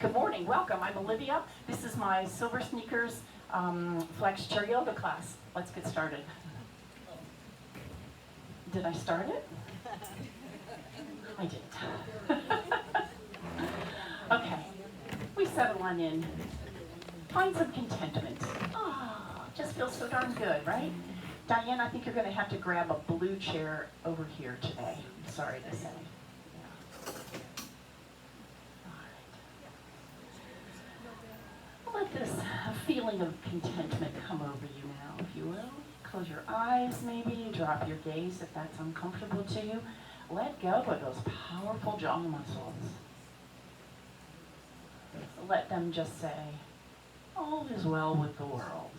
Good morning, welcome. I'm Olivia. This is my Silversneakers Flex Chair Yoga class. Let's get started. Did I start it? I didn't. Okay, we settle on in. Find some contentment. Oh, just feels so darn good, right? Diane, I think you're going to have to grab a blue chair over here today. I'm sorry to say. Let this feeling of contentment come over you now, if you will. Close your eyes, maybe. Drop your gaze if that's uncomfortable to you. Let go of those powerful jaw muscles. Let them just say, all is well with the world.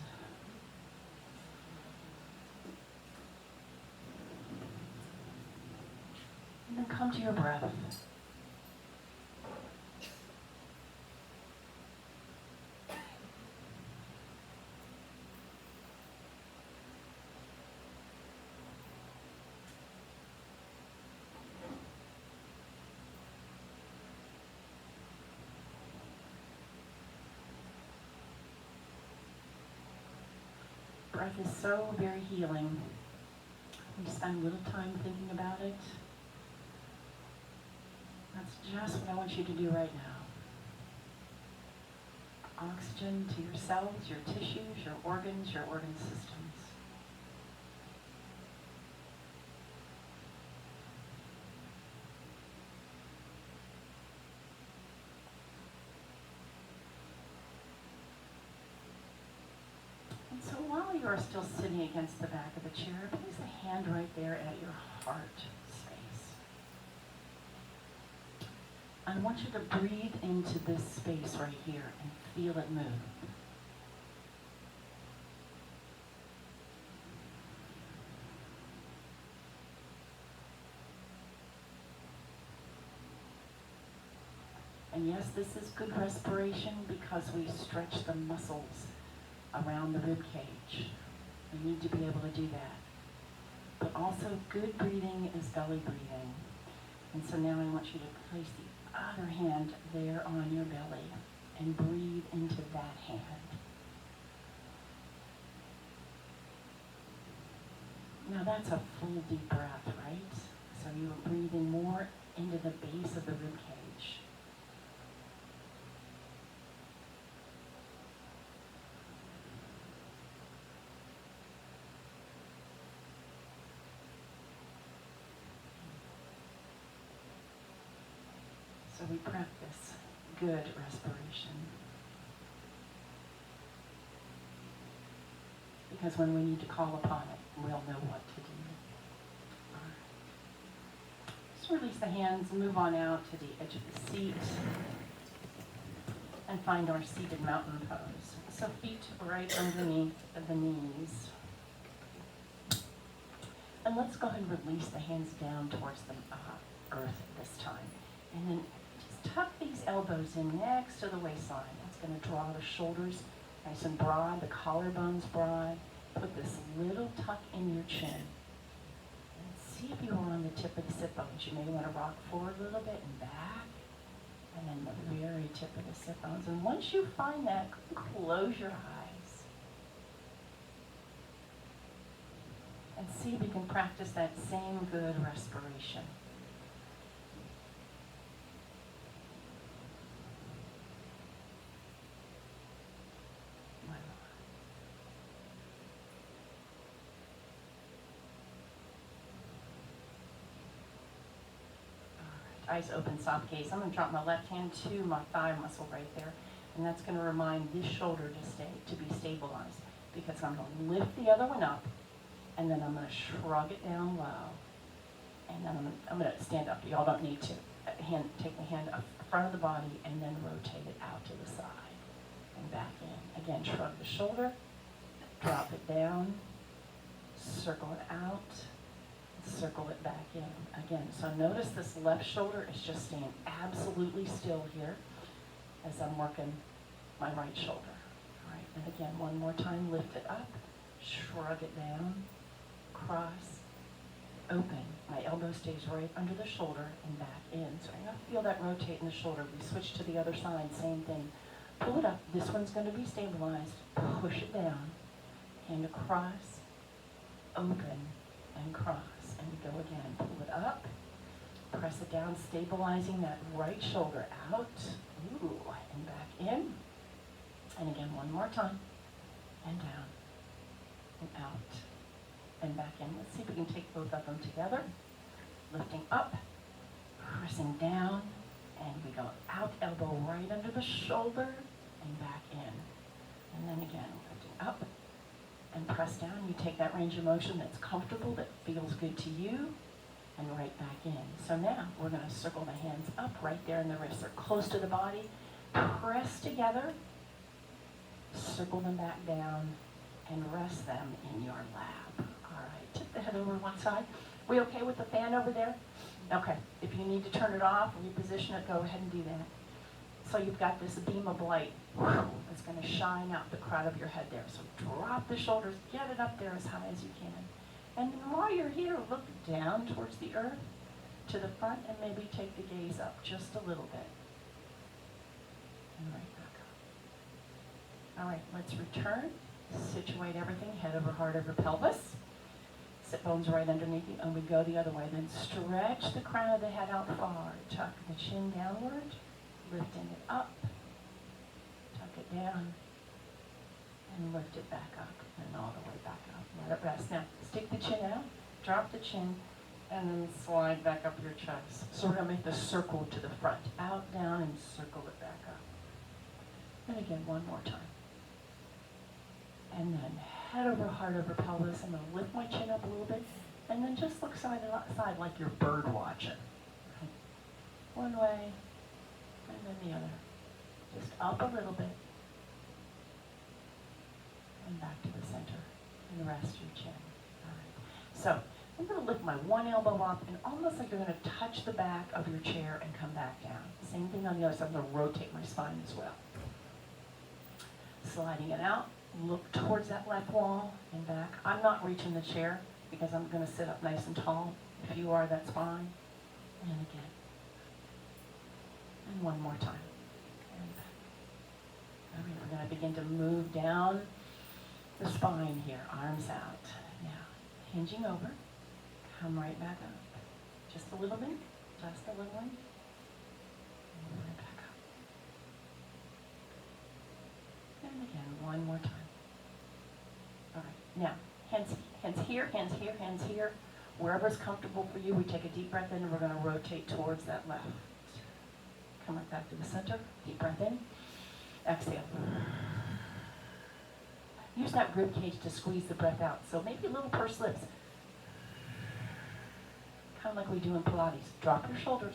And then come to your breath. Breath is so very healing. We spend a little time thinking about it. That's just what I want you to do right now. Oxygen to your cells, your tissues, your organ systems. And so while you are still sitting against the back of the chair, place a hand right there at your heart space. I want you to breathe into this space right here and feel it move. And yes, this is good respiration because we stretch the muscles around the rib cage. We need to be able to do that. But also good breathing is belly breathing. And so now I want you to place the other hand there on your belly and breathe into that hand. Now that's a full deep breath, right? So you're breathing more into the base of the rib cage. So we practice good respiration. Because when we need to call upon it, we'll know what to do. All right. Just release the hands, move on out to the edge of the seat, and find our seated mountain pose. So feet right underneath the knees. And let's go ahead and release the hands down towards the earth this time. And then just tuck these elbows in next to the waistline. That's going to draw the shoulders nice and broad, the collarbones broad. Put this little tuck in your chin. And see if you are on the tip of the sit bones. You may want to rock forward a little bit and back. And then the very tip of the sit bones. And once you find that, close your eyes. And see if you can practice that same good respiration. Eyes open, soft gaze. I'm going to drop my left hand to my thigh muscle right there. And that's going to remind this shoulder to be stabilized. Because I'm going to lift the other one up. And then I'm going to shrug it down low. And then I'm going to stand up. Y'all don't need to. Take the hand up front of the body and then rotate it out to the side. And back in. Again, shrug the shoulder. Drop it down. Circle it out. Circle it back in. Again, so notice this left shoulder is just staying absolutely still here as I'm working my right shoulder. All right, and again, one more time, lift it up, shrug it down, cross, open. My elbow stays right under the shoulder and back in. So I'm going to feel that rotate in the shoulder. We switch to the other side, same thing. Pull it up. This one's going to be stabilized. Push it down. Hand across, open, and cross. And we go again. Pull it up. Press it down, stabilizing that right shoulder out. Ooh, and back in. And again, one more time. And down. And out. And back in. Let's see if we can take both of them together. Lifting up, pressing down, and we go out, elbow right under the shoulder, and back in. And then again, lifting up, and press down. You take that range of motion that's comfortable, that feels good to you, and right back in. So now, we're going to circle the hands up right there in the wrists. They're close to the body. Press together, circle them back down, and rest them in your lap. All right, tip the head over one side. We okay with the fan over there? Okay, if you need to turn it off or reposition it, go ahead and do that. So you've got this beam of light that's going to shine out the crown of your head there. So drop the shoulders, get it up there as high as you can. And while you're here, look down towards the earth, to the front, and maybe take the gaze up just a little bit. And right back up. All right, let's return. Situate everything, head over heart over pelvis. Sit bones right underneath you, and we go the other way. Then stretch the crown of the head out far. Tuck the chin downward, lifting it up. Tuck it down, and lift it back up, and all the way back up. Let it rest. Now, stick the chin out, drop the chin, and then slide back up your chest. So we're going to make the circle to the front. Out, down, and circle it back up. And again, one more time. And then head over heart over pelvis. I'm going to lift my chin up a little bit, and then just look side to side like you're bird watching. Right? One way, and then the other. Just up a little bit, and back to the center, and rest your chin. All right. So I'm going to lift my one elbow up, and almost like you're going to touch the back of your chair and come back down. Same thing on the other side. I'm going to rotate my spine as well. Sliding it out. Look towards that left wall and back. I'm not reaching the chair because I'm going to sit up nice and tall. If you are, that's fine. And again. And one more time. And back. All right, we're going to begin to move down the spine here. Arms out. Now, hinging over. Come right back up. Just a little bit. Just a little one. And right back up. And again, one more time. All right, now, hands here, hands here, hands here. Wherever's comfortable for you, we take a deep breath in, and we're going to rotate towards that left. Come right back to the center. Deep breath in. Exhale. Use that rib cage to squeeze the breath out. So maybe a little pursed lips. Kind of like we do in Pilates. Drop your shoulders.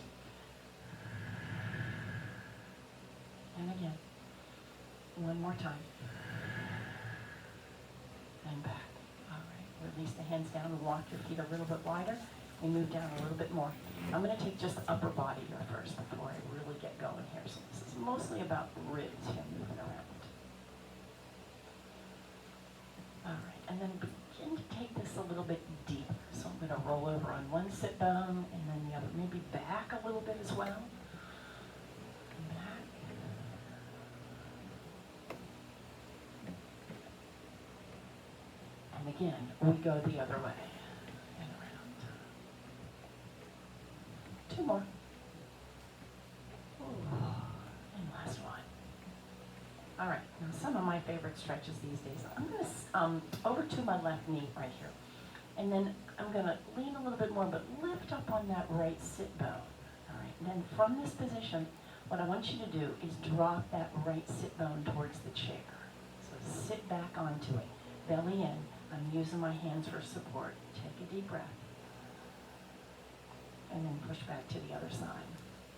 And again. One more time. And back. All right. Release the hands down and walk your feet a little bit wider. And move down a little bit more. I'm going to take just the upper body here first before I really get going here. So this is mostly about the ribs here moving around. All right. And then begin to take this a little bit deeper. So I'm going to roll over on one sit bone and then the other. Maybe back a little bit as well. And again, we go the other way and around. Two more. Ooh. And last one. All right, now some of my favorite stretches these days. I'm going to over to my left knee right here. And then I'm going to lean a little bit more, but lift up on that right sit bone. All right, and then from this position, what I want you to do is drop that right sit bone towards the chair. So sit back onto it, belly in. I'm using my hands for support. Take a deep breath. And then push back to the other side.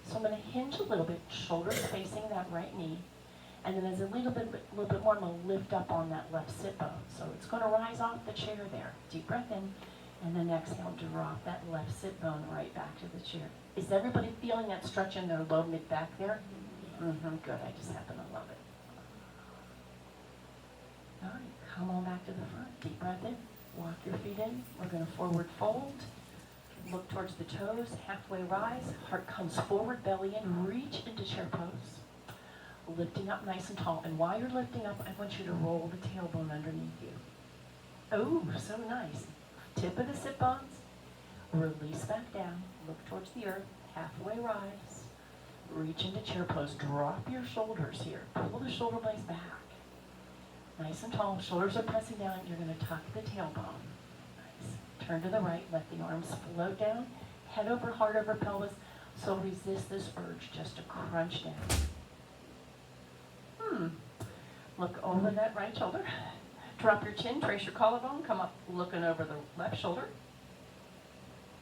So I'm going to hinge a little bit, shoulders facing that right knee. And then as a little bit more, I'm going to lift up on that left sit bone. So it's going to rise off the chair there. Deep breath in. And then exhale, drop that left sit bone right back to the chair. Is everybody feeling that stretch in their low mid back there? Mm-hmm, good. I just happen to love it. All right. Come on back to the front. Deep breath in. Walk your feet in. We're going to forward fold. Look towards the toes, halfway rise, heart comes forward, belly in, reach into chair pose. Lifting up nice and tall. And while you're lifting up, I want you to roll the tailbone underneath you. Oh, so nice. Tip of the sit bones. Release back down. Look towards the earth. Halfway rise. Reach into chair pose. Drop your shoulders here. Pull the shoulder blades back. Nice and tall. Shoulders are pressing down. You're going to tuck the tailbone. Nice. Turn to the right. Let the arms float down. Head over, heart over pelvis. So resist this urge just to crunch down. Look over that right shoulder. Drop your chin, trace your collarbone, come up looking over the left shoulder.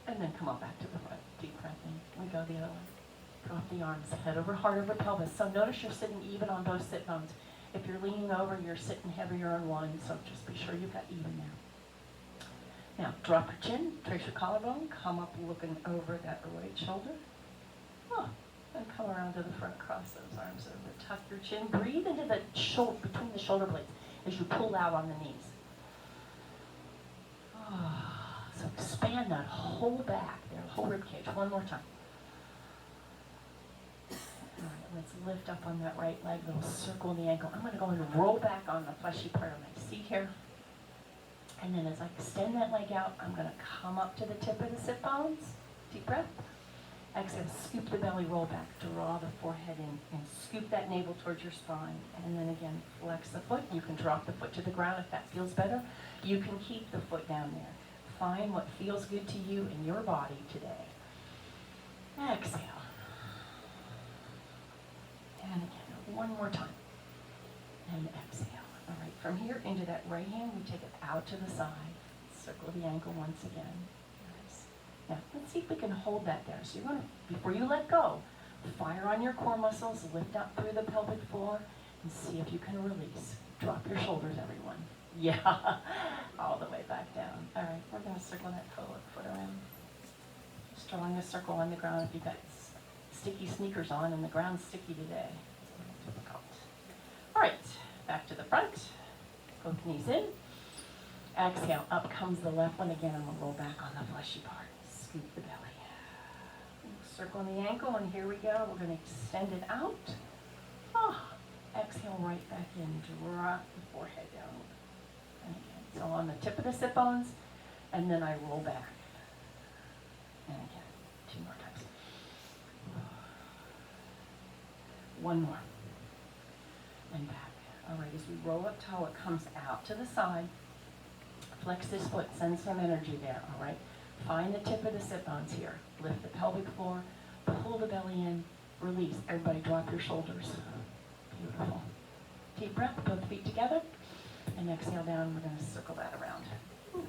And then come up back to the front. Deep breath in. We go the other way. Drop the arms, head over, heart over pelvis. So notice you're sitting even on both sit bones. If you're leaning over, you're sitting heavier on one, so just be sure you've got even there. Now, drop your chin, trace your collarbone, come up looking over that right shoulder. And come around to the front, cross those arms over, tuck your chin, breathe into the shoulder, between the shoulder blades as you pull out on the knees. So expand that whole back there, whole rib cage. One more time. All right, let's lift up on that right leg, little circle in the ankle. I'm going to go and roll back on the fleshy part of my seat here. And then as I extend that leg out, I'm going to come up to the tip of the sit bones. Deep breath. Exhale, scoop the belly, roll back, draw the forehead in, and scoop that navel towards your spine. And then again, flex the foot. You can drop the foot to the ground if that feels better. You can keep the foot down there. Find what feels good to you in your body today. Exhale. And again, one more time. And exhale. All right, from here into that right hand, we take it out to the side. Circle the ankle once again. Now, let's see if we can hold that there. So you're going to, before you let go, fire on your core muscles, lift up through the pelvic floor, and see if you can release. Drop your shoulders, everyone. Yeah, all the way back down. All right, we're going to circle that foot around. Just drawing a circle on the ground if you've got sticky sneakers on and the ground's sticky today. It's difficult. All right, back to the front. Both knees in. Exhale, up comes the left one again, and we'll roll back on the fleshy part. Scoop the belly. Circle the ankle, and here we go. We're going to extend it out. Exhale right back in. Drop the forehead down. And again, so on the tip of the sit bones, and then I roll back. And again, 2 more times. One more. And back. All right, as we roll up tall, it comes out to the side. Flex this foot, send some energy there, all right? Find the tip of the sit bones here. Lift the pelvic floor, pull the belly in, release. Everybody drop your shoulders. Beautiful. Deep breath, both feet together, and exhale down. We're going to circle that around. Ooh.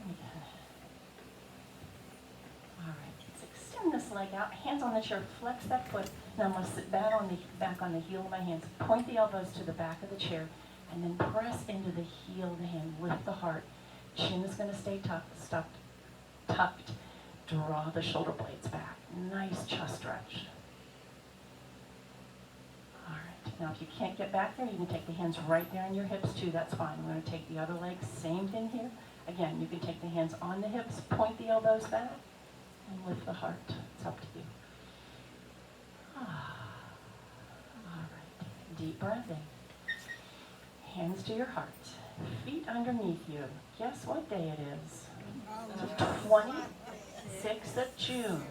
And again. All right, let's extend this leg out. Hands on the chair, flex that foot. Now I'm going to sit back on the heel of my hands. Point the elbows to the back of the chair. And then press into the heel of the hand. Lift the heart. Chin is going to stay tucked. Draw the shoulder blades back. Nice chest stretch. All right. Now, if you can't get back there, you can take the hands right there on your hips, too. That's fine. We're going to take the other leg. Same thing here. Again, you can take the hands on the hips, point the elbows back, and lift the heart. It's up to you. All right. Deep breath in. Hands to your heart, feet underneath you. Guess what day it is? The 26th of June.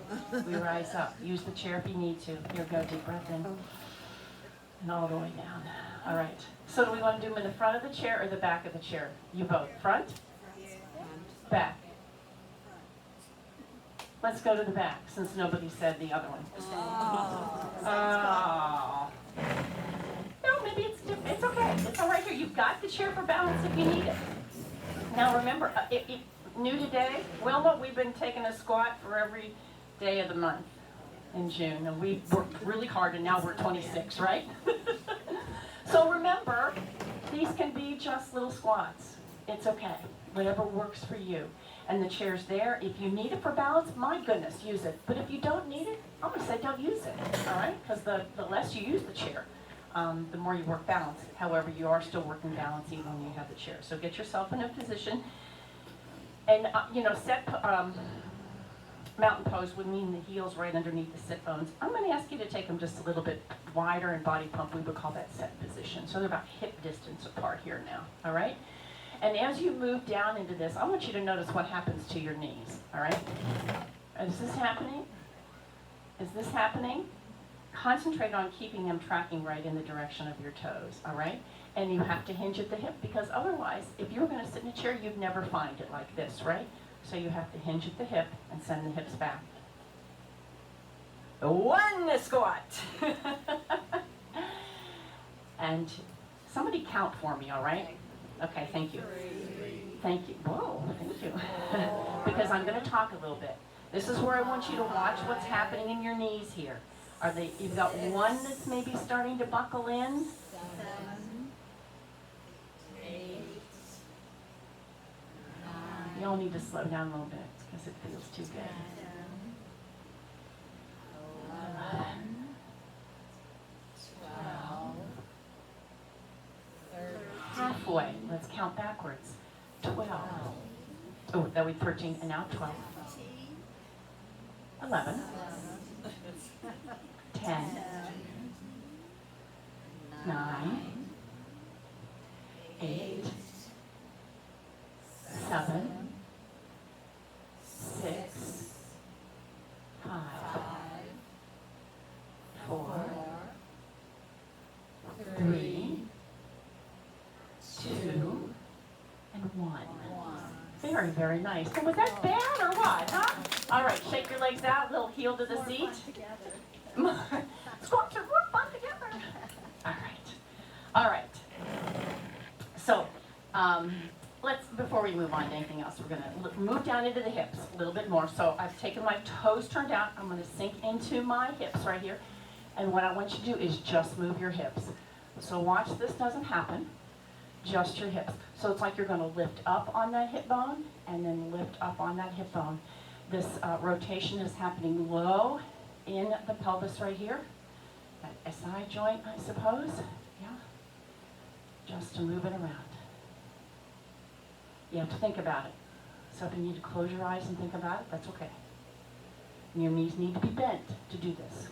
We rise up. Use the chair if you need to. Here, go, deep breath in. And all the way down. All right. So do we want to do them in the front of the chair or the back of the chair? You both. Front? Back. Let's go to the back, since nobody said the other one. Oh. No, maybe it's different. It's okay. It's all right here. You've got the chair for balance if you need it. Now remember, new today, Wilma, we've been taking a squat for every day of the month in June. And we worked really hard, and now we're 26, right? So remember, these can be just little squats. It's okay. Whatever works for you. And the chair's there. If you need it for balance, my goodness, use it. But if you don't need it, I'm going to say don't use it, all right? Because the less you use the chair, the more you work balance. However, you are still working balance even when you have the chair. So get yourself in a position. And, set mountain pose would mean the heels right underneath the sit bones. I'm going to ask you to take them just a little bit wider and body pump. We would call that set position. So they're about hip distance apart here now, all right? And as you move down into this, I want you to notice what happens to your knees, all right? Is this happening? Is this happening? Concentrate on keeping them tracking right in the direction of your toes, all right? And you have to hinge at the hip, because otherwise, if you were going to sit in a chair, you'd never find it like this, right? So you have to hinge at the hip and send the hips back. One squat. And somebody count for me, all right? Okay, thank you. Thank you. Whoa, thank you. Because I'm going to talk a little bit. This is where I want you to watch what's happening in your knees here. You've got one that's maybe starting to buckle in. 7, 8, 9. You all need to slow down a little bit because it feels too good. 11, 12, 13. Halfway. Let's count backwards. 12. Oh, that was 13, and now 12. 11. 10. 9. 8. 7. 6. 5. 4. 3. 2. And 1. Very, very nice. So was that bad or what, huh? All right, shake your legs out, little heel to the seat. Squats are more fun together. All right. All right. So, before we move on to anything else, we're going to move down into the hips a little bit more. So I've taken my toes turned out. I'm going to sink into my hips right here. And what I want you to do is just move your hips. So watch this doesn't happen. Just your hips. So it's like you're going to lift up on that hip bone and then lift up on that hip bone. This rotation is happening low in the pelvis right here. That SI joint, I suppose. Yeah. Just to move it around. You have to think about it. So if you need to close your eyes and think about it, that's okay. And your knees need to be bent to do this.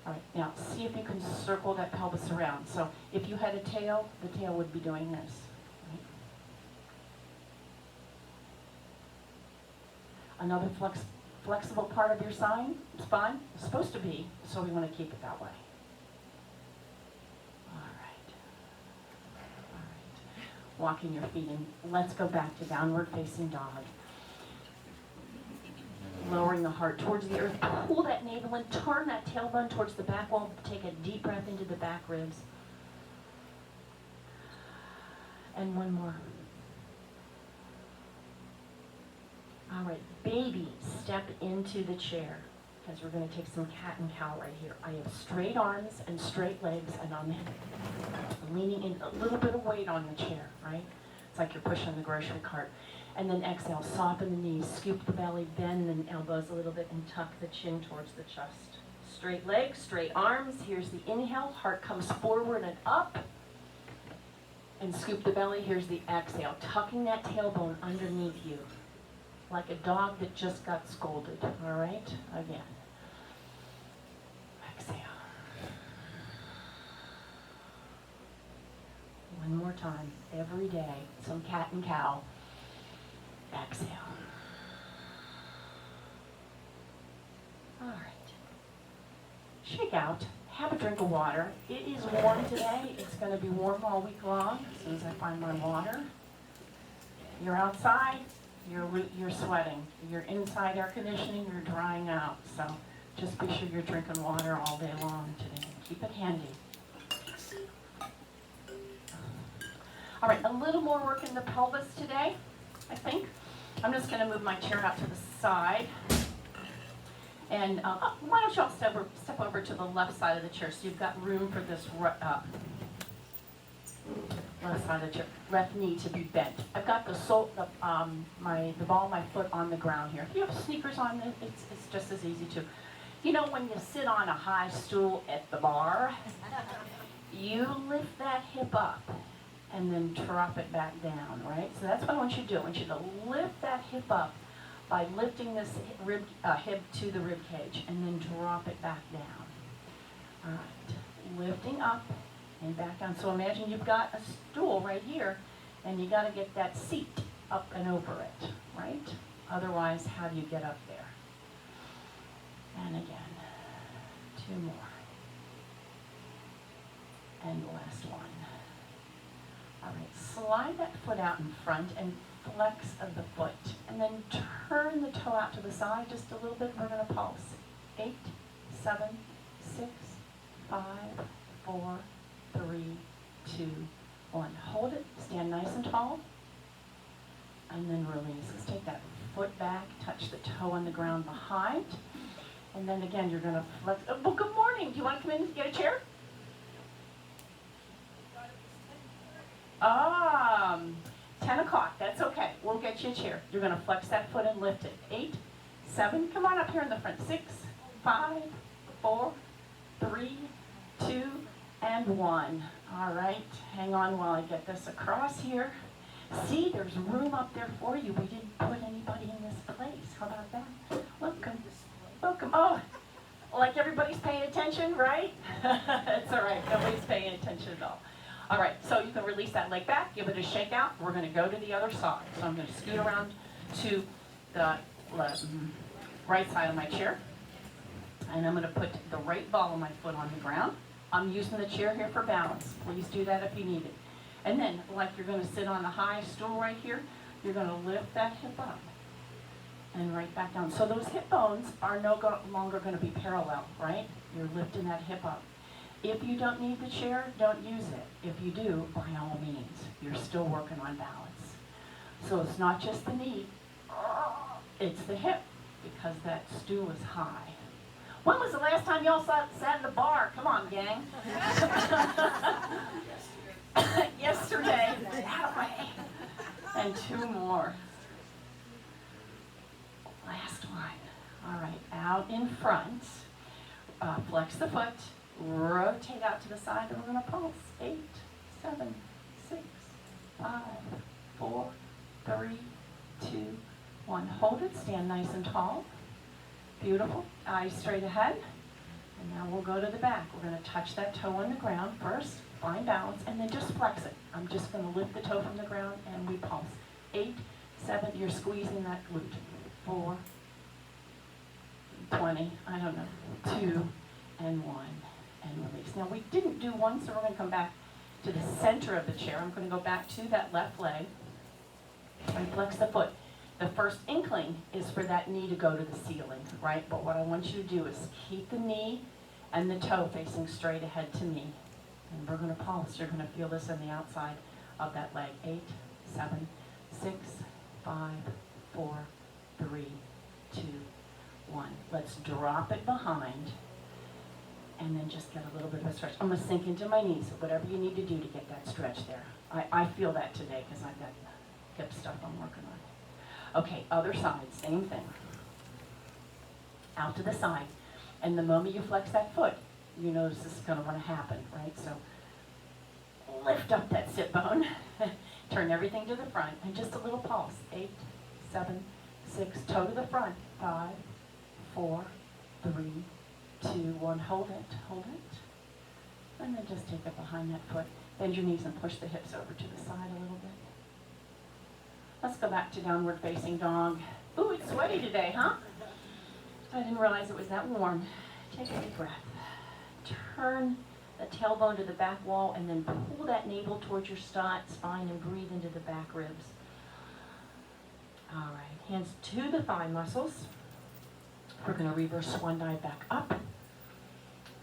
All right, now see if you can circle that pelvis around. So if you had a tail, the tail would be doing this. Right? Another flexible part of your spine is supposed to be, so we want to keep it that way. All right. All right. Walking your feet in. Let's go back to downward facing dog. Lowering the heart towards the earth. Pull that navel in. Turn that tailbone towards the back wall. Take a deep breath into the back ribs. And one more. All right, baby, step into the chair because we're going to take some cat and cow right here. I have straight arms and straight legs, and I'm leaning in a little bit of weight on the chair, right? It's like you're pushing the grocery cart. And then exhale, soften the knees, scoop the belly, bend the elbows a little bit, and tuck the chin towards the chest. Straight legs, straight arms. Here's the inhale. Heart comes forward and up. And scoop the belly. Here's the exhale. Tucking that tailbone underneath you. Like a dog that just got scolded. All right? Again. Exhale. One more time. Every day. Some cat and cow. Exhale. All right. Shake out. Have a drink of water. It is warm today. It's going to be warm all week long. As soon as I find my water. You're outside. You're sweating. You're inside air conditioning. You're drying out. So just be sure you're drinking water all day long today. Keep it handy. All right. A little more work in the pelvis today, I think. I'm just going to move my chair out to the side. And why don't y'all step over to the left side of the chair so you've got room for this left side of the chair. Left knee to be bent. I've got the ball of my foot on the ground here. If you have sneakers on, it's just as easy to. You know when you sit on a high stool at the bar, you lift that hip up and then drop it back down, right? So that's what I want you to do. I want you to lift that hip up by lifting this hip to the rib cage, and then drop it back down. All right, lifting up and back down. So imagine you've got a stool right here, and you got to get that seat up and over it, right? Otherwise, how do you get up there? And again, 2 more. And last one. All right, slide that foot out in front and flex of the foot. And then turn the toe out to the side just a little bit. We're going to pulse. 8, 7, 6, 5, 4, 3, 2, 1. Hold it, stand nice and tall, and then release. Let's take that foot back, touch the toe on the ground behind, and then again, you're going to flex. Oh, well, good morning. Do you want to come in and get a chair? 10 o'clock, that's okay. We'll get you a chair. You're going to flex that foot and lift it. 8, 7, come on up here in the front. 6, 5, 4, 3, 2, and 1. All right, hang on while I get this across here. See, there's room up there for you. We didn't put anybody in this place. How about that? Welcome. Welcome. Oh, like everybody's paying attention, right? It's all right. Nobody's paying attention at all. All right, so you can release that leg back, give it a shake out. We're going to go to the other side. So I'm going to scoot around to the right side of my chair. And I'm going to put the right ball of my foot on the ground. I'm using the chair here for balance. Please do that if you need it. And then, like you're going to sit on the high stool right here, you're going to lift that hip up and right back down. So those hip bones are no longer going to be parallel, right? You're lifting that hip up. If you don't need the chair, don't use it. If you do, by all means, you're still working on balance. So it's not just the knee, it's the hip, because that stool is high. When was the last time y'all sat in the bar? Come on, gang. Yesterday. That way. And 2 more. Last one. All right, out in front. Flex the foot. Rotate out to the side, and we're going to pulse. 8, 7, 6, 5, 4, 3, 2, 1. Hold it. Stand nice and tall. Beautiful. Eyes straight ahead. And now we'll go to the back. We're going to touch that toe on the ground first. Find balance, and then just flex it. I'm just going to lift the toe from the ground, and we pulse. 8, 7. You're squeezing that glute. 4, 20. I don't know. 2, and 1. And release. Now we didn't do 1, so we're going to come back to the center of the chair. I'm going to go back to that left leg and flex the foot. The first inkling is for that knee to go to the ceiling, right? But what I want you to do is keep the knee and the toe facing straight ahead to me. And we're going to pulse. You're going to feel this on the outside of that leg. 8, 7, 6, 5, 4, 3, 2, 1. Let's drop it behind. And then just get a little bit of a stretch. I'm going to sink into my knees, whatever you need to do to get that stretch there. I feel that today because I've got hip stuff I'm working on. Okay, other side, same thing. Out to the side. And the moment you flex that foot, you notice this is going to want to happen, right? So lift up that sit bone. Turn everything to the front. And just a little pulse. 8, 7, 6. Toe to the front. 5, 4, 3, 2, 1, hold it, and then just take it behind that foot. Bend your knees and push the hips over to the side a little bit. Let's go back to downward facing dog. Ooh, it's sweaty today, huh? I didn't realize it was that warm. Take a deep breath. Turn the tailbone to the back wall, and then pull that navel towards your spine and breathe into the back ribs. All right, hands to the thigh muscles. We're going to reverse swan dive back up.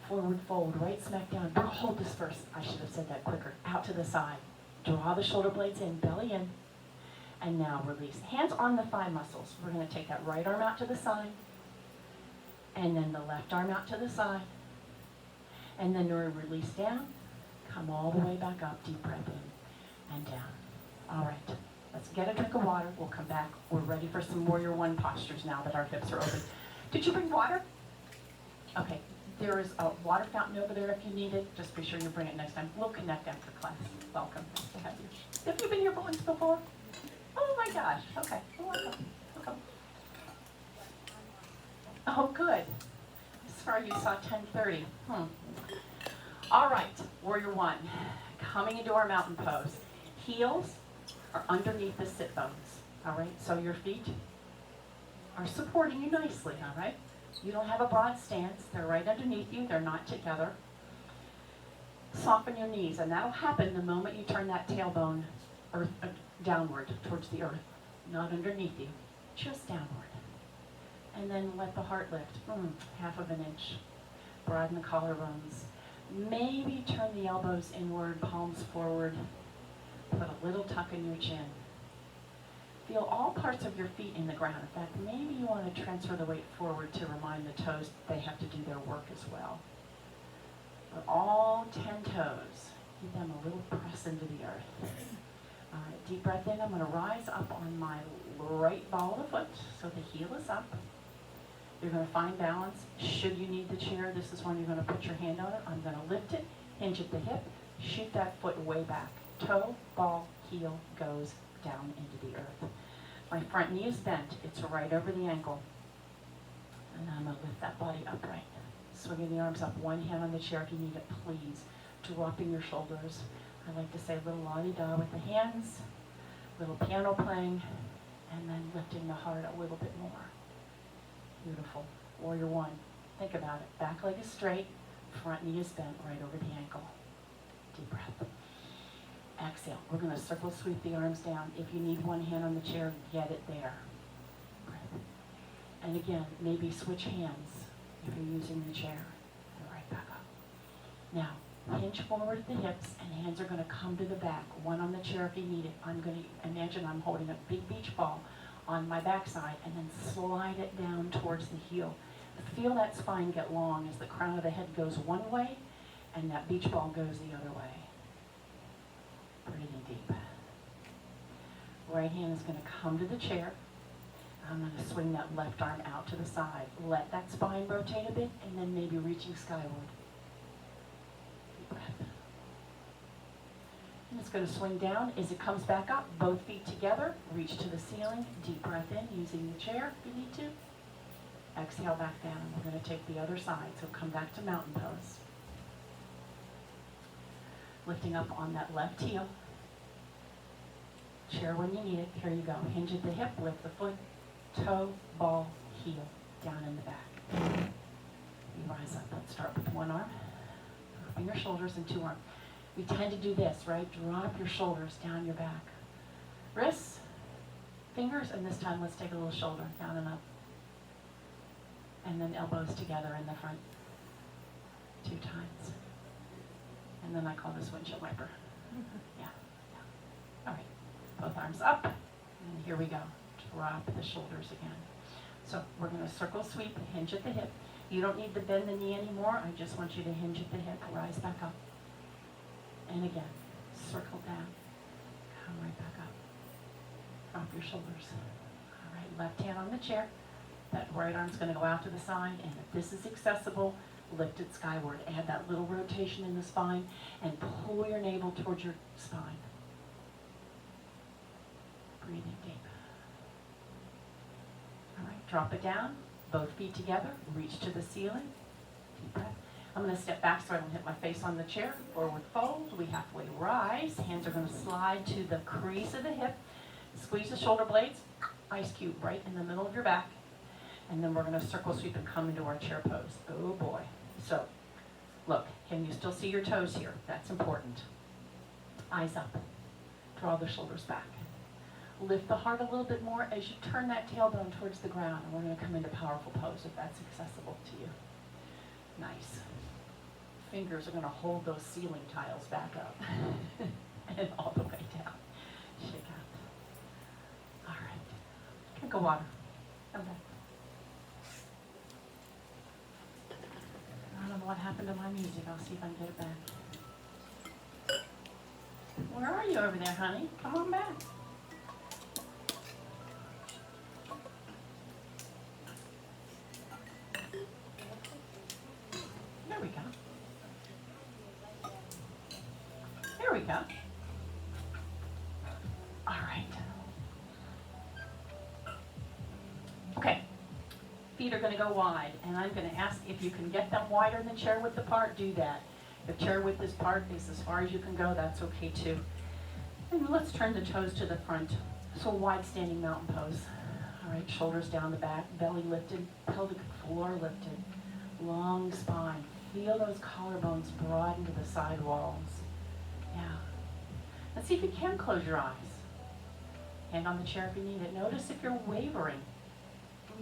Forward fold, right smack down. Hold this first. I should have said that quicker. Out to the side. Draw the shoulder blades in, belly in. And now release. Hands on the thigh muscles. We're going to take that right arm out to the side. And then the left arm out to the side. And then we'll release down. Come all the way back up. Deep breath in and down. All right. Let's get a drink of water. We'll come back. We're ready for some Warrior One postures now that our hips are open. Did you bring water? Okay. There is a water fountain over there if you need it. Just be sure you bring it next time. We'll connect after class. Welcome. Nice to have you. Have you been here once before? Oh my gosh. Okay. You're welcome. Welcome. Oh, good. Sorry you saw 10:30. All right, warrior one. Coming into our mountain pose. Heels are underneath the sit bones. All right, so your feet are supporting you nicely, all right? You don't have a broad stance. They're right underneath you. They're not together. Soften your knees, and that'll happen the moment you turn that tailbone downward towards the earth. Not underneath you, just downward. And then let the heart lift, half of an inch. Broaden the collarbones. Maybe turn the elbows inward, palms forward. Put a little tuck in your chin. Feel all parts of your feet in the ground. In fact, maybe you want to transfer the weight forward to remind the toes that they have to do their work as well. But all 10 toes, give them a little press into the earth. All right, deep breath in. I'm going to rise up on my right ball of the foot so the heel is up. You're going to find balance. Should you need the chair, this is when you're going to put your hand on it. I'm going to lift it, hinge at the hip, shoot that foot way back. Toe, ball, heel goes down into the earth. My front knee is bent. It's right over the ankle. And I'm going to lift that body upright. Swinging the arms up, one hand on the chair if you need it, please. Dropping your shoulders. I like to say a little la-di-da with the hands, little piano playing, and then lifting the heart a little bit more. Beautiful. Warrior one. Think about it. Back leg is straight, front knee is bent right over the ankle. Deep breath. Exhale. We're going to circle sweep the arms down. If you need one hand on the chair, get it there. Breath. And again, maybe switch hands if you're using the chair. And right back up. Now, hinge forward at the hips, and hands are going to come to the back. One on the chair if you need it. I'm going to imagine I'm holding a big beach ball on my backside, and then slide it down towards the heel. Feel that spine get long as the crown of the head goes one way, and that beach ball goes the other way. Breathing deep. Right hand is going to come to the chair. I'm going to swing that left arm out to the side. Let that spine rotate a bit, and then maybe reaching skyward. Deep breath. And it's going to swing down. As it comes back up, both feet together, reach to the ceiling. Deep breath in, using the chair if you need to. Exhale back down. We're going to take the other side, so come back to mountain pose. Lifting up on that left heel. Chair when you need it. Here you go. Hinge at the hip, lift the foot, toe, ball, heel, down in the back. You rise up. Let's start with one arm. Dropping your shoulders and two arms. We tend to do this, right? Drop your shoulders down your back. Wrists, fingers, and this time let's take a little shoulder, down and up. And then elbows together in the front. 2 times. And then I call this windshield wiper. Yeah. All right. Both arms up. And here we go. Drop the shoulders again. So we're going to circle sweep, hinge at the hip. You don't need to bend the knee anymore. I just want you to hinge at the hip, rise back up. And again, circle down, come right back up. Drop your shoulders. All right, left hand on the chair. That right arm's going to go out to the side, and if this is accessible, lift it skyward. Add that little rotation in the spine, and pull your navel towards your spine. Breathing deep. All right, drop it down, both feet together, reach to the ceiling. Deep breath. I'm going to step back so I don't hit my face on the chair. Forward fold. We halfway rise. Hands are going to slide to the crease of the hip. Squeeze the shoulder blades. Ice cube right in the middle of your back. And then we're going to circle sweep and come into our chair pose. Oh boy. So, look. Can you still see your toes here? That's important. Eyes up. Draw the shoulders back. Lift the heart a little bit more as you turn that tailbone towards the ground. And we're going to come into powerful pose if that's accessible to you. Nice. Fingers are going to hold those ceiling tiles back up and all the way down. Shake out. All right. Drink of water. Come back. I don't know what happened to my music. I'll see if I can get it back. Where are you over there, honey? Come on back. go. All right. Okay. Feet are going to go wide, and I'm going to ask if you can get them wider than chair width apart, do that. If chair width is apart is as far as you can go, that's okay too. And let's turn the toes to the front. So wide standing mountain pose. All right, shoulders down the back, belly lifted, pelvic floor lifted, long spine. Feel those collarbones broaden to the side walls. Yeah. Let's see if you can close your eyes. Hand on the chair if you need it. Notice if you're wavering.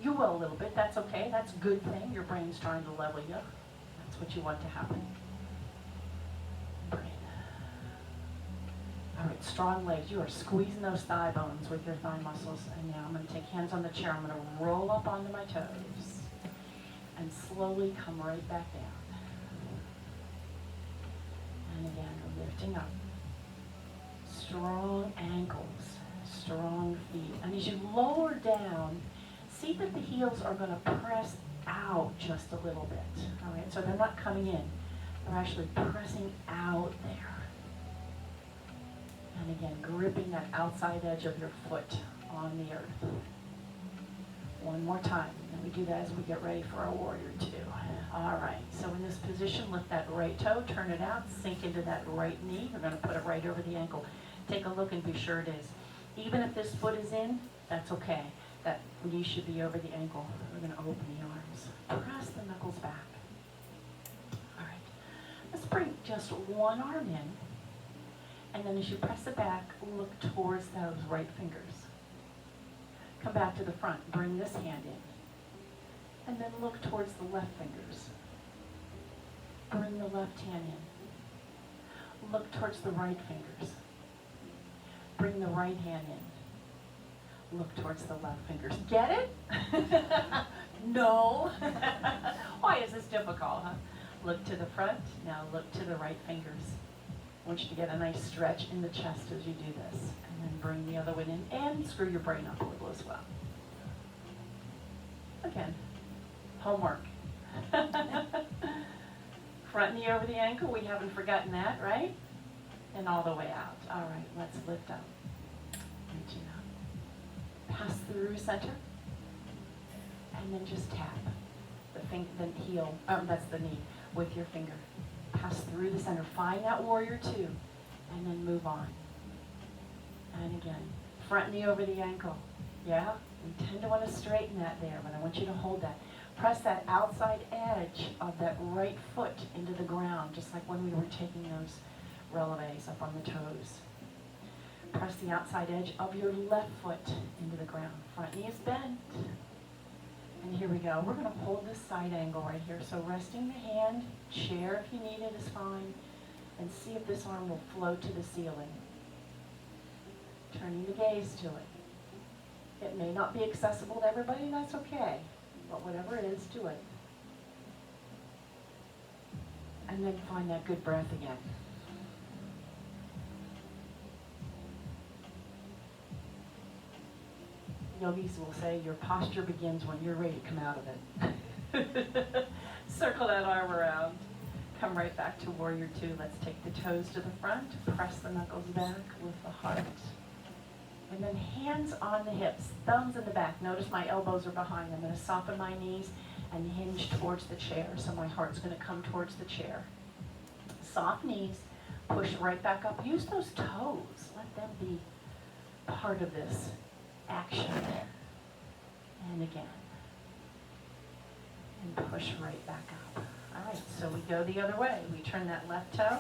You will a little bit, that's okay, that's a good thing. Your brain's trying to level you. That's what you want to happen. Breathe. All right, strong legs. You are squeezing those thigh bones with your thigh muscles. And now I'm going to take hands on the chair. I'm going to roll up onto my toes and slowly come right back down. And again, lifting up. Strong ankles, strong feet. And as you lower down, see that the heels are going to press out just a little bit. All right, so they're not coming in. They're actually pressing out there. And again, gripping that outside edge of your foot on the earth. One more time. And we do that as we get ready for our warrior two. All right, so in this position, lift that right toe, turn it out, sink into that right knee. We're going to put it right over the ankle. Take a look and be sure it is. Even if this foot is in, that's okay. That knee should be over the ankle. We're going to open the arms. Press the knuckles back. All right. Let's bring just one arm in. And then as you press it back, look towards those right fingers. Come back to the front. Bring this hand in. And then look towards the left fingers. Bring the left hand in. Look towards the right fingers. Bring the right hand in. Look towards the left fingers. Get it? No. Why is this difficult, huh? Look to the front. Now look to the right fingers. I want you to get a nice stretch in the chest as you do this. And then bring the other one in and screw your brain up a little as well. Again, homework. Front knee over the ankle. We haven't forgotten that, right? And all the way out. All right, let's lift up. Reaching up. Pass through center. And then just tap the heel, that's the knee, with your finger. Pass through the center. Find that warrior two. And then move on. And again, front knee over the ankle. Yeah? We tend to want to straighten that there, but I want you to hold that. Press that outside edge of that right foot into the ground, just like when we were taking those releves up on the toes. Press the outside edge of your left foot into the ground. Front knee is bent. And here we go. We're going to hold this side angle right here. So resting the hand, chair if you need it is fine, and see if this arm will float to the ceiling. Turning the gaze to it. It may not be accessible to everybody, that's okay. But whatever it is, do it. And then find that good breath again. Yogis will say your posture begins when you're ready to come out of it. Circle that arm around. Come right back to warrior two. Let's take the toes to the front. Press the knuckles back with the heart. And then hands on the hips, thumbs in the back. Notice my elbows are behind. I'm going to soften my knees and hinge towards the chair. So my heart's going to come towards the chair. Soft knees, push right back up. Use those toes. Let them be part of this action. And again. And push right back up. All right, so we go the other way. We turn that left toe,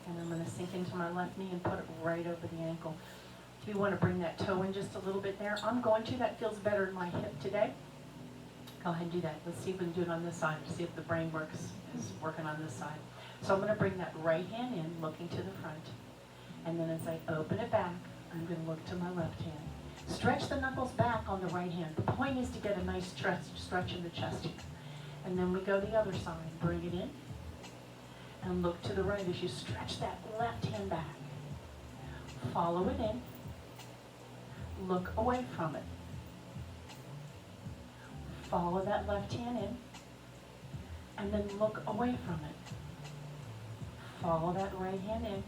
and I'm going to sink into my left knee and put it right over the ankle. If you want to bring that toe in just a little bit there, I'm going to. That feels better in my hip today. Go ahead and do that. Let's see if we can do it on this side. See if the brain is working on this side. So I'm going to bring that right hand in, looking to the front. And then as I open it back, I'm going to look to my left hand. Stretch the knuckles back on the right hand. The point is to get a nice stretch in the chest here. And then we go the other side. Bring it in. And look to the right as you stretch that left hand back. Follow it in. Look away from it. Follow that left hand in. And then look away from it. Follow that right hand in.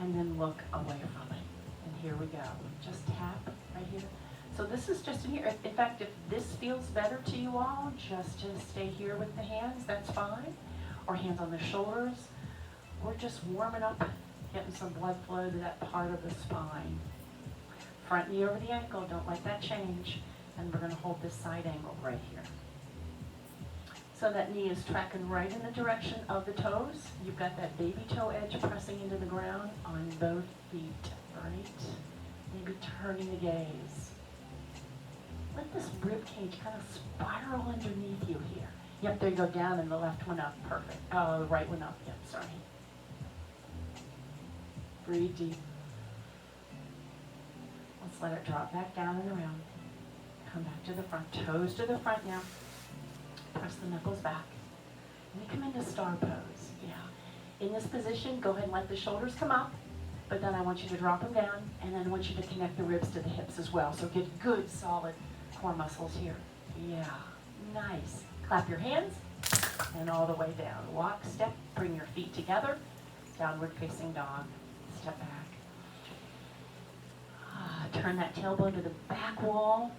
and then look away from it. And here we go. Just tap right here. So this is just in here. In fact, if this feels better to you all, just to stay here with the hands, that's fine. Or hands on the shoulders. We're just warming up, getting some blood flow to that part of the spine. Front knee over the ankle, don't let that change. And we're gonna hold this side angle right here. So that knee is tracking right in the direction of the toes. You've got that baby toe edge pressing into the ground on both feet, right? Maybe turning the gaze. Let this rib cage kind of spiral underneath you here. Yep, there you go, down and the left one up, perfect. Oh, the right one up, yep, sorry. Breathe deep. Let's let it drop back down and around. Come back to the front, toes to the front now. Press the knuckles back. And you come into star pose, yeah. In this position, go ahead and let the shoulders come up, but then I want you to drop them down, and then I want you to connect the ribs to the hips as well. So get good, solid core muscles here. Yeah, nice. Clap your hands, and all the way down. Walk, step, bring your feet together. Downward facing dog. Step back. Turn that tailbone to the back wall.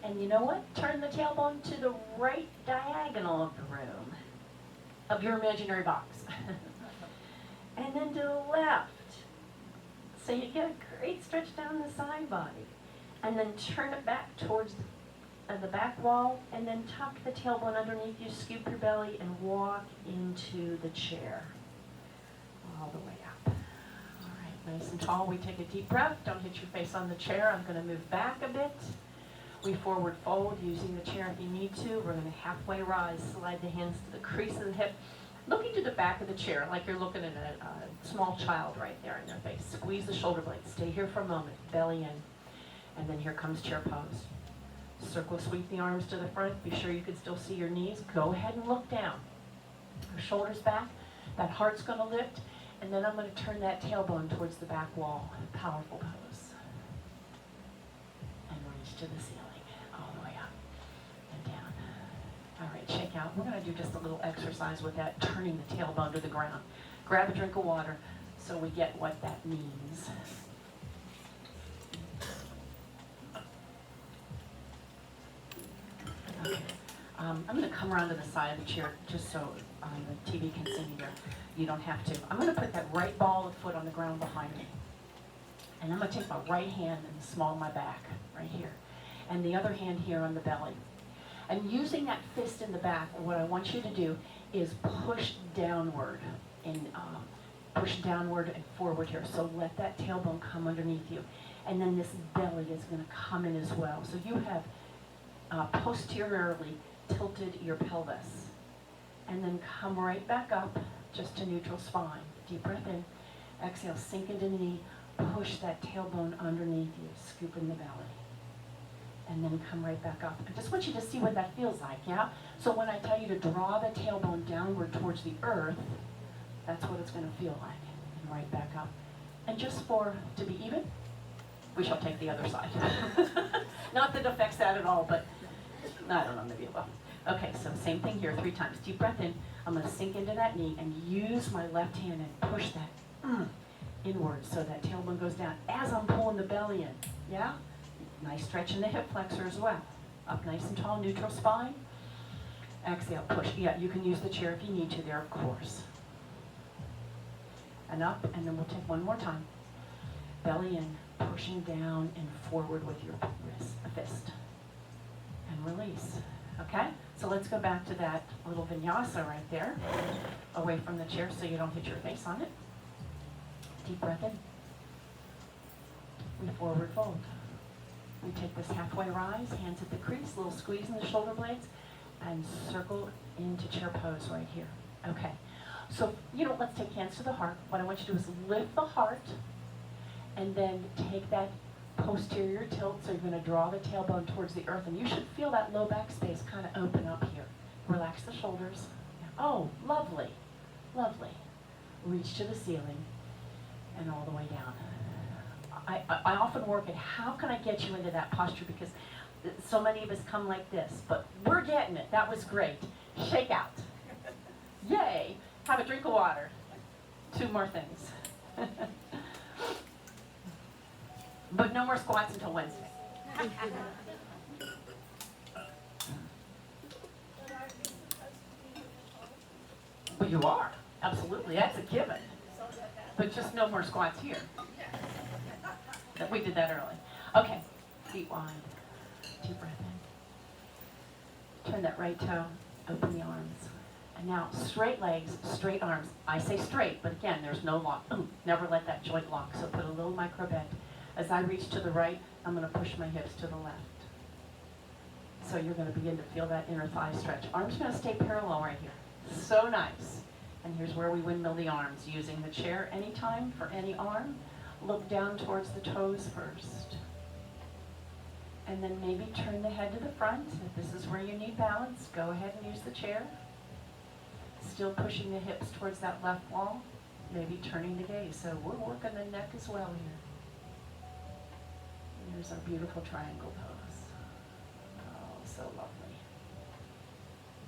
And you know what? Turn the tailbone to the right diagonal of the room, of your imaginary box. And then to the left. So you get a great stretch down the side body. And then turn it back towards the back wall, and then tuck the tailbone underneath you, scoop your belly, and walk into the chair. All the way up. All right, nice and tall. We take a deep breath. Don't hit your face on the chair. I'm going to move back a bit. We forward fold using the chair if you need to. We're going to halfway rise, slide the hands to the crease of the hip, looking to the back of the chair like you're looking at a small child right there in their face. Squeeze the shoulder blades. Stay here for a moment. Belly in. And then here comes chair pose. Circle sweep the arms to the front. Be sure you can still see your knees. Go ahead and look down. Your shoulders back. That heart's going to lift. And then I'm going to turn that tailbone towards the back wall. Powerful pose. And reach to the ceiling. All the way up and down. All right, shake out. We're going to do just a little exercise with that, turning the tailbone to the ground. Grab a drink of water so we get what that means. Okay. I'm going to come around to the side of the chair just so the TV can see me there. You don't have to. I'm going to put that right ball of foot on the ground behind me. And I'm going to take my right hand and the small of my back right here. And the other hand here on the belly. And using that fist in the back, what I want you to do is push downward and forward here. So let that tailbone come underneath you. And then this belly is going to come in as well. So you have posteriorly tilted your pelvis. And then come right back up just to neutral spine. Deep breath in. Exhale, sink into the knee. Push that tailbone underneath you. Scoop in the belly. And then come right back up. I just want you to see what that feels like, yeah? So when I tell you to draw the tailbone downward towards the earth, that's what it's going to feel like. And right back up. And just to be even, we shall take the other side. Not that it affects that at all, but I don't know, maybe it will. Okay, so same thing here, 3 times. Deep breath in. I'm going to sink into that knee and use my left hand and push that inward so that tailbone goes down as I'm pulling the belly in, yeah? Nice stretch in the hip flexor as well. Up nice and tall, neutral spine. Exhale, push. Yeah, you can use the chair if you need to there, of course. And up, and then we'll take one more time. Belly in, pushing down and forward with your fist. And release. Okay? So let's go back to that little vinyasa right there. Away from the chair so you don't hit your face on it. Deep breath in. We forward fold. We take this halfway rise, hands at the crease, little squeeze in the shoulder blades, and circle into chair pose right here. Okay. So, let's take hands to the heart. What I want you to do is lift the heart, and then take that posterior tilt. So you're going to draw the tailbone towards the earth, and you should feel that low back space kind of open up here. Relax the shoulders. Oh, lovely. Lovely. Reach to the ceiling, and all the way down. I often work at how can I get you into that posture, because so many of us come like this, but we're getting it. That was great. Shake out. Yay. Have a drink of water. 2 more things. But no more squats until Wednesday. Well, you are, absolutely, that's a given. But just no more squats here. We did that early. Okay, feet wide, deep breath in. Turn that right toe, open the arms. And now, straight legs, straight arms. I say straight, but again, there's no lock. Never let that joint lock, so put a little micro bend. As I reach to the right, I'm going to push my hips to the left. So you're going to begin to feel that inner thigh stretch. Arms going to stay parallel right here. So nice. And here's where we windmill the arms, using the chair anytime for any arm. Look down towards the toes first. And then maybe turn the head to the front. If this is where you need balance, go ahead and use the chair. Still pushing the hips towards that left wall. Maybe turning the gaze. So we're working the neck as well here. And here's our beautiful triangle pose. Oh, so lovely.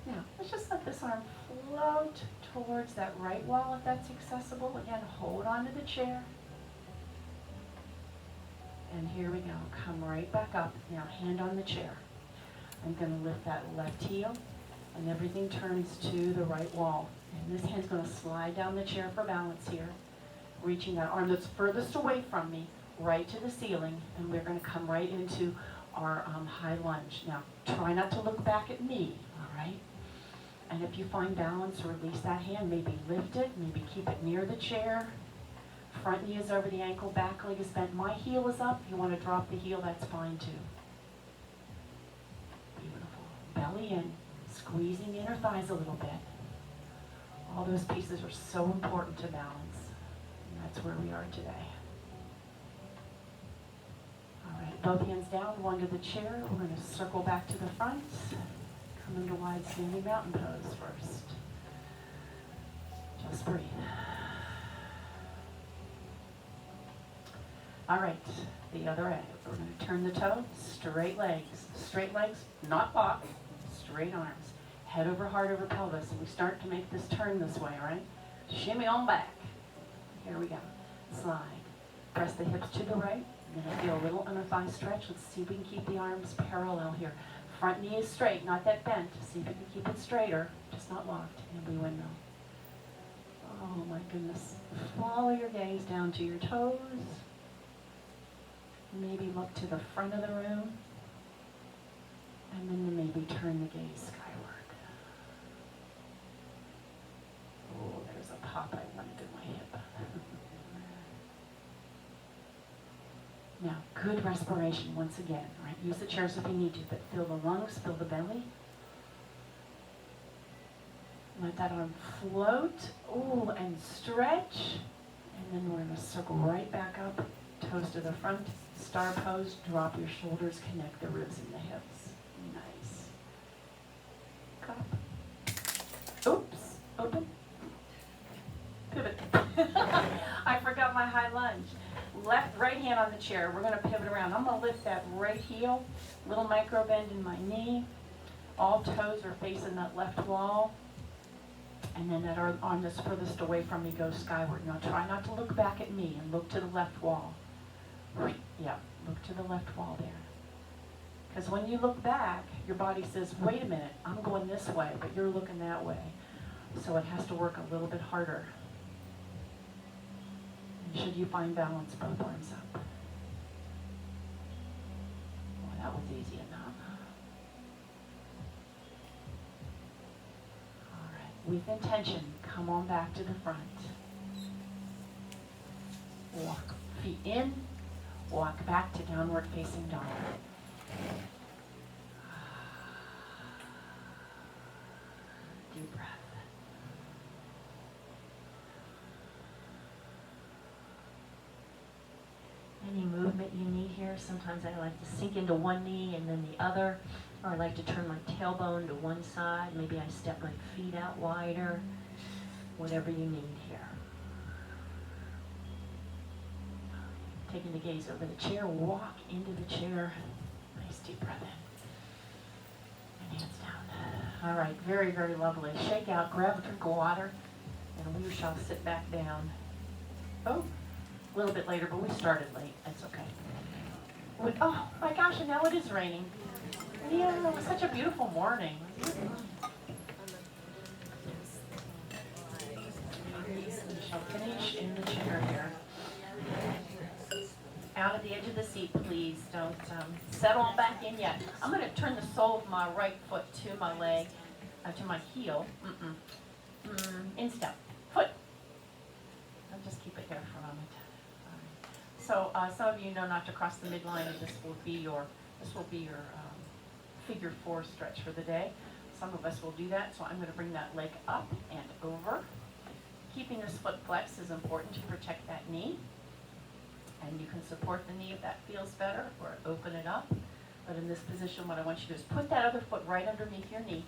Now, let's just let this arm float towards that right wall if that's accessible. Again, hold on to the chair. And here we go. Come right back up. Now, hand on the chair. I'm going to lift that left heel, and everything turns to the right wall. And this hand's going to slide down the chair for balance here, reaching that arm that's furthest away from me, right to the ceiling, and we're going to come right into our high lunge. Now, try not to look back at me, all right? And if you find balance, release that hand. Maybe lift it, maybe keep it near the chair. Front knee is over the ankle, back leg is bent. My heel is up. If you want to drop the heel, that's fine too. Beautiful. Belly in, squeezing the inner thighs a little bit. All those pieces are so important to balance. And that's where we are today. All right, both hands down, one to the chair. We're going to circle back to the front. Come into wide standing mountain pose first. Just breathe. All right, the other end. We're going to turn the toe, straight legs, not lock, straight arms. Head over heart over pelvis, and we start to make this turn this way, all right? Shimmy on back. Here we go. Slide. Press the hips to the right. You're going to feel a little inner thigh stretch. Let's see if we can keep the arms parallel here. Front knee is straight, not that bent. See if you can keep it straighter, just not locked. And we windmill. Oh my goodness. Follow your gaze down to your toes. Maybe look to the front of the room. And then maybe turn the gaze skyward. Oh, there's a pop I wanted in my hip. Now, good respiration once again, right? Use the chairs if you need to, but fill the lungs, fill the belly. Let that arm float. Ooh, and stretch. And then we're going to circle right back up, toes to the front, star pose, drop your shoulders, connect the ribs and the hips. Nice. Cup. Oops, open. Pivot. I forgot my high lunge. Right hand on the chair. We're going to pivot around. I'm going to lift that right heel, little micro bend in my knee. All toes are facing that left wall. And then that arm that's furthest away from me goes skyward. Now try not to look back at me and look to the left wall. Yeah, look to the left wall there. Because when you look back, your body says, wait a minute, I'm going this way, but you're looking that way. So it has to work a little bit harder. And should you find balance, both arms up. Well, that was easy enough. All right, with intention, come on back to the front. Walk feet in, walk back to downward facing dog. Deep breath. Any movement you need here. Sometimes I like to sink into one knee and then the other, or I like to turn my tailbone to one side. Maybe I step my feet out wider. Whatever you need here. Taking the gaze over the chair, walk into the chair. Nice deep breath in. And hands down. All right, very, very lovely. Shake out, grab a drink of water, and we shall sit back down. Oh, a little bit later, but we started late. It's okay. Oh my gosh, and now it is raining. Yeah, it was such a beautiful morning. We shall finish in the chair here. Out at the edge of the seat, please. Don't settle back in yet. I'm going to turn the sole of my right foot to my leg, to my heel. In step. Foot. I'll just keep it here for a moment. So some of you know not to cross the midline, and this will be your figure 4 stretch for the day. Some of us will do that, so I'm going to bring that leg up and over. Keeping this foot flexed is important to protect that knee. And you can support the knee if that feels better, or open it up. But in this position, what I want you to do is put that other foot right underneath your knee.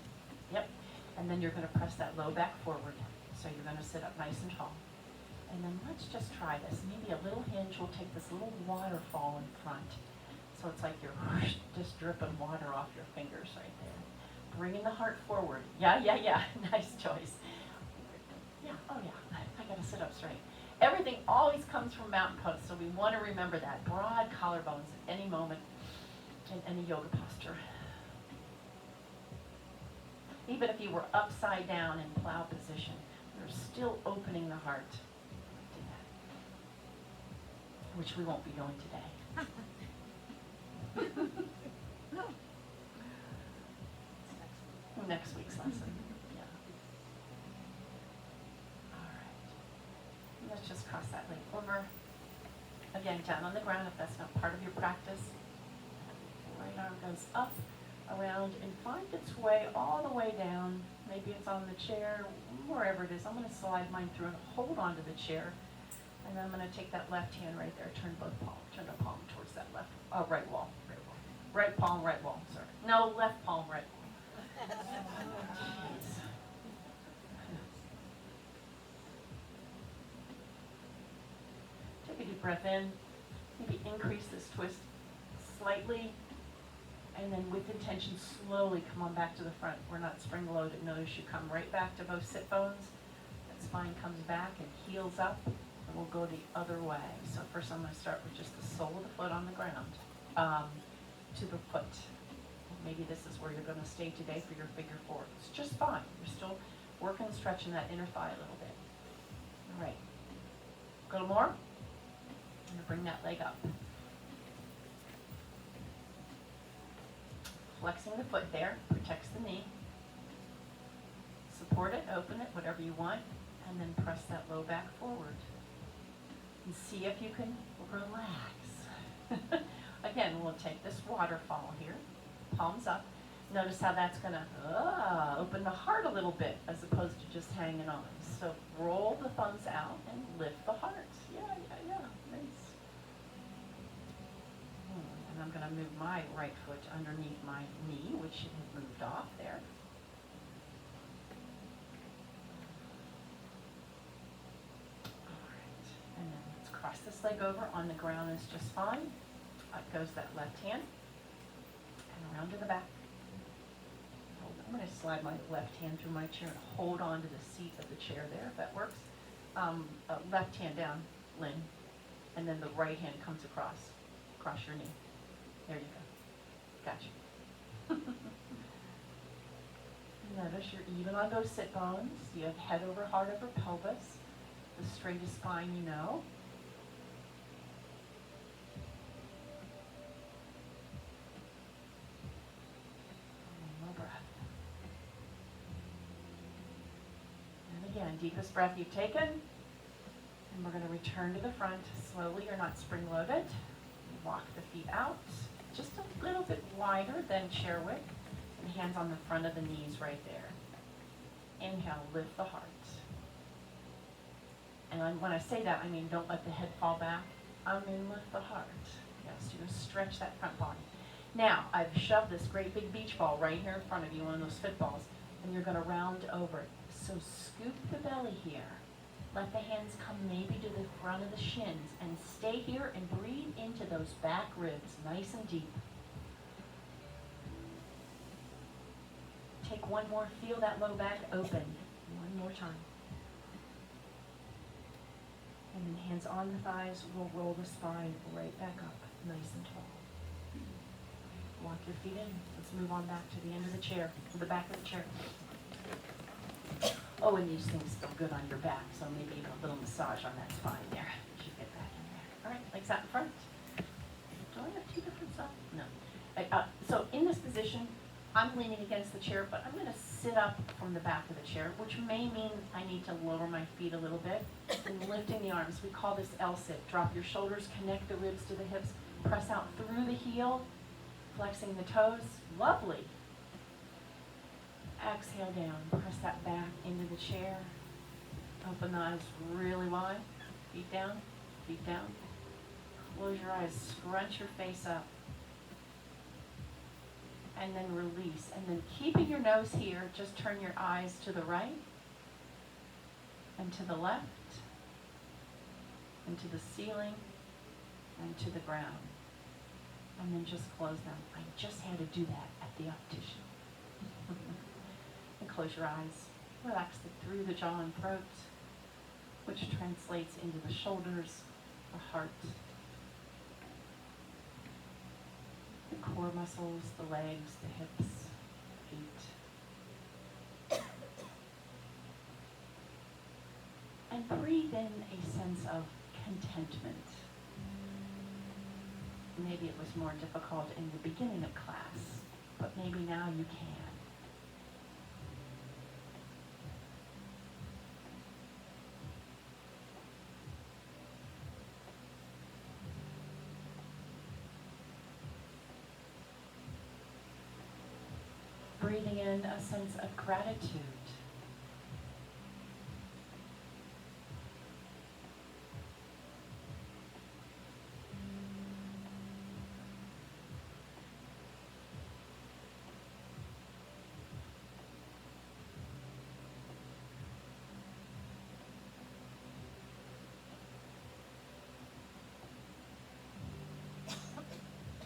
Yep. And then you're going to press that low back forward. So you're going to sit up nice and tall. And then let's just try this. Maybe a little hinge will take this little waterfall in front. So it's like you're just dripping water off your fingers right there. Bringing the heart forward. Yeah. Nice choice. Yeah, oh yeah, I got to sit up straight. Everything always comes from mountain pose, so we want to remember that. Broad collarbones at any moment in any yoga posture. Even if you were upside down in plow position, you're still opening the heart. Do that. Which we won't be doing today. Next week's lesson. Yeah. All right. Let's just cross that leg over. Again, down on the ground if that's not part of your practice. Right arm goes up, around, and find its way all the way down. Maybe it's on the chair, wherever it is. I'm going to slide mine through and hold onto the chair. And then I'm going to take that left hand right there, turn the palm towards that right wall. Right palm, right wall, sorry. No, left palm, right wall. Jeez. Take a deep breath in. Maybe increase this twist slightly. And then with intention, slowly come on back to the front. We're not spring loaded. Notice you come right back to both sit bones. That spine comes back and heels up. And we'll go the other way. So first I'm going to start with just the sole of the foot on the ground. To the foot. Maybe this is where you're going to stay today for your figure 4. It's just fine. You're still working and stretching that inner thigh a little bit. All right. A little more. I'm going to bring that leg up. Flexing the foot there. Protects the knee. Support it, open it, whatever you want. And then press that low back forward. And see if you can relax. Again, we'll take this waterfall here. Palms up. Notice how that's going to open the heart a little bit as opposed to just hanging on. So roll the thumbs out and lift the heart. Yeah. Nice. And I'm going to move my right foot underneath my knee, which should have moved off there. All right. And then let's cross this leg over. On the ground is just fine. Up goes that left hand. Around to the back. I'm going to slide my left hand through my chair and hold on to the seat of the chair there, if that works. Left hand down, Lynn, and then the right hand comes across your knee. There you go. Gotcha. Notice you're even on those sit bones. You have head over heart over pelvis, the straightest spine you know. Again, deepest breath you've taken. And we're going to return to the front slowly. You're not spring loaded. Walk the feet out just a little bit wider than chair width. And hands on the front of the knees right there. Inhale, lift the heart. And when I say that, I mean don't let the head fall back. I mean lift the heart. Yes, you're going to stretch that front body. Now, I've shoved this great big beach ball right here in front of you, one of those fit balls. And you're going to round over it. So scoop the belly here. Let the hands come maybe to the front of the shins and stay here and breathe into those back ribs nice and deep. Take one more, feel that low back open. One more time. And then hands hands on the thighs. We'll roll the spine right back up, nice and tall. Walk your feet in. Let's move on back to the end of the chair, to the back of the chair. Oh, and these things feel good on your back, so maybe a little massage on that spine there. You should get back in there. All right, legs out in front. Do I have two different sides? No. So in this position, I'm leaning against the chair, but I'm going to sit up from the back of the chair, which may mean I need to lower my feet a little bit. And lifting the arms, we call this L-sit. Drop your shoulders, connect the ribs to the hips, press out through the heel, flexing the toes. Lovely. Exhale down, press that back into the chair. Open the eyes really wide. Feet down, feet down. Close your eyes, scrunch your face up. And then release. And then keeping your nose here, just turn your eyes to the right and to the left and to the ceiling and to the ground. And then just close them. I just had to do that at the optician. And close your eyes. Relax through the jaw and throat, which translates into the shoulders, the heart, the core muscles, the legs, the hips, feet. And breathe in a sense of contentment. Maybe it was more difficult in the beginning of class, but maybe now you can. Breathing in a sense of gratitude.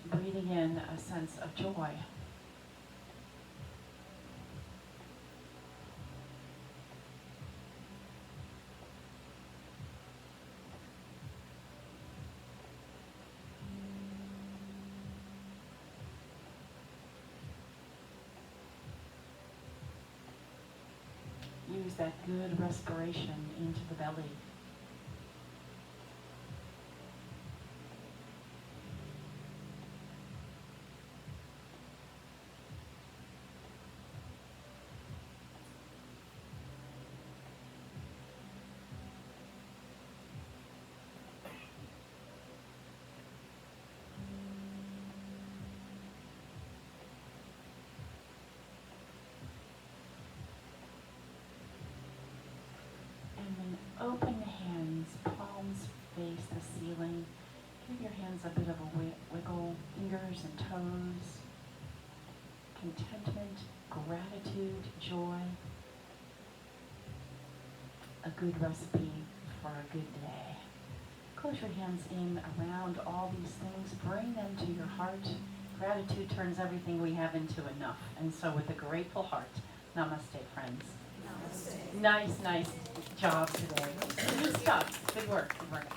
Breathing in a sense of joy. Use that good respiration into the belly. Open the hands, palms face the ceiling. Give your hands a bit of a wiggle, fingers and toes. Contentment, gratitude, joy. A good recipe for a good day. Close your hands in around all these things. Bring them to your heart. Gratitude turns everything we have into enough. And so with a grateful heart, namaste, friends. Namaste. Nice job today. Good stuff. Good work. Good work.